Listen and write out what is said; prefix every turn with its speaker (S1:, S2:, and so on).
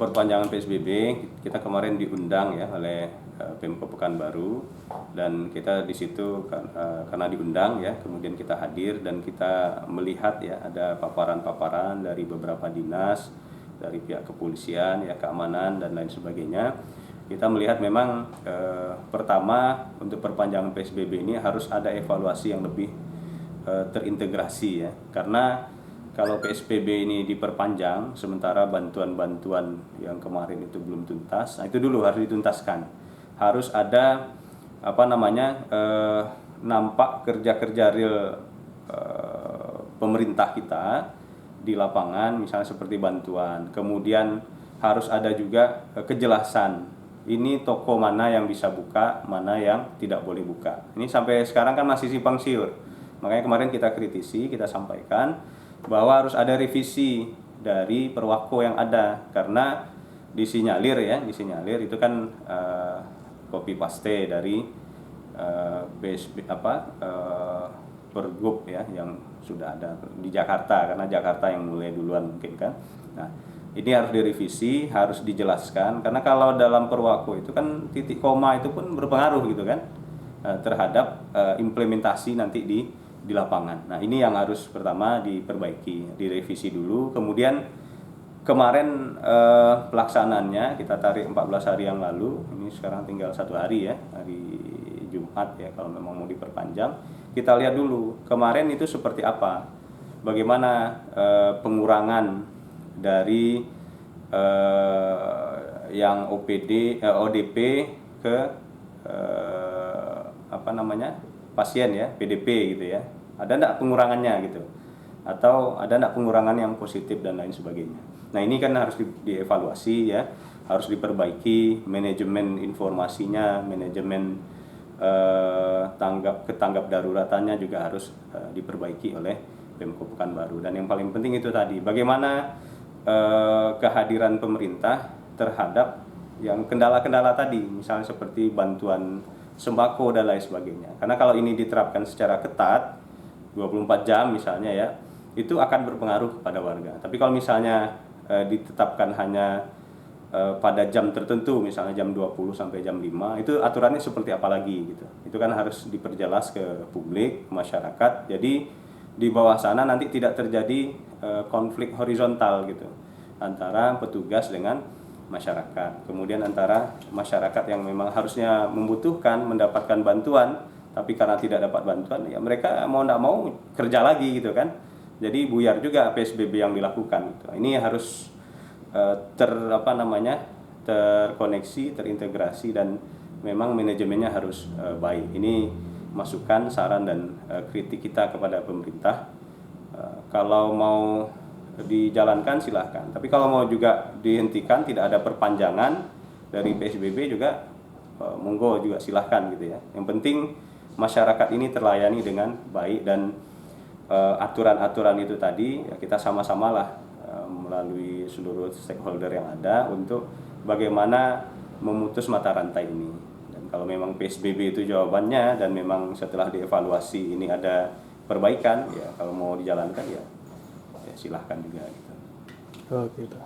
S1: perpanjangan PSBB, kita kemarin diundang ya oleh Pemkab Pekanbaru, dan kita di situ karena diundang ya, kemudian kita hadir dan kita melihat ya ada paparan-paparan dari beberapa dinas, dari pihak kepolisian ya, keamanan dan lain sebagainya. Kita melihat memang pertama untuk perpanjangan PSBB ini harus ada evaluasi yang lebih terintegrasi ya, karena kalau PSBB ini diperpanjang sementara bantuan-bantuan yang kemarin itu belum tuntas, nah itu dulu harus dituntaskan. Harus ada nampak kerja-kerja real pemerintah kita di lapangan, misalnya seperti bantuan. Kemudian harus ada juga kejelasan, ini toko mana yang bisa buka, mana yang tidak boleh buka. Ini sampai sekarang kan masih simpang siur. Makanya kemarin kita kritisi, kita sampaikan bahwa harus ada revisi dari perwako yang ada, karena disinyalir itu kan copy paste dari pergub ya yang sudah ada di Jakarta, karena Jakarta yang mulai duluan mungkin kan. Nah, ini harus direvisi, harus dijelaskan, karena kalau dalam perwako itu kan titik koma itu pun berpengaruh gitu kan terhadap implementasi nanti di lapangan. Nah, ini yang harus pertama diperbaiki, direvisi dulu. Kemudian kemarin pelaksanaannya kita tarik 14 hari yang lalu, ini sekarang tinggal 1 hari ya, hari Jumat ya kalau memang mau diperpanjang. Kita lihat dulu kemarin itu seperti apa, bagaimana pengurangan dari yang ODP ke pasien ya, PDP gitu ya. Ada enggak pengurangannya gitu? Atau ada enggak pengurangan yang positif dan lain sebagainya. Nah, ini kan harus dievaluasi ya, harus diperbaiki manajemen informasinya, manajemen tanggap daruratannya juga harus diperbaiki oleh Pemkab Pekanbaru. Dan yang paling penting itu tadi, bagaimana kehadiran pemerintah terhadap yang kendala-kendala tadi, misalnya seperti bantuan sembako dan lain sebagainya. Karena kalau ini diterapkan secara ketat 24 jam misalnya ya, itu akan berpengaruh kepada warga. Tapi kalau misalnya ditetapkan hanya pada jam tertentu, misalnya jam 20 sampai jam 5, itu aturannya seperti apa lagi gitu. Itu kan harus diperjelas ke publik, masyarakat. Jadi di bawah sana nanti tidak terjadi konflik horizontal gitu antara petugas dengan masyarakat. Kemudian antara masyarakat yang memang harusnya membutuhkan mendapatkan bantuan, tapi karena tidak dapat bantuan ya mereka mau tidak mau kerja lagi gitu kan. Jadi buyar juga PSBB yang dilakukan gitu. Ini harus terkoneksi, terintegrasi, dan memang manajemennya harus baik. Ini masukan, saran dan kritik kita kepada pemerintah. Kalau mau dijalankan silahkan, tapi kalau mau juga dihentikan, tidak ada perpanjangan dari PSBB juga monggo juga silahkan gitu ya. Yang penting masyarakat ini terlayani dengan baik, dan aturan-aturan itu tadi ya kita sama-sama lah melalui seluruh stakeholder yang ada untuk bagaimana memutus mata rantai ini. Dan kalau memang PSBB itu jawabannya dan memang setelah dievaluasi ini ada perbaikan ya, kalau mau dijalankan ya silahkan juga gitu.
S2: Oh gitu.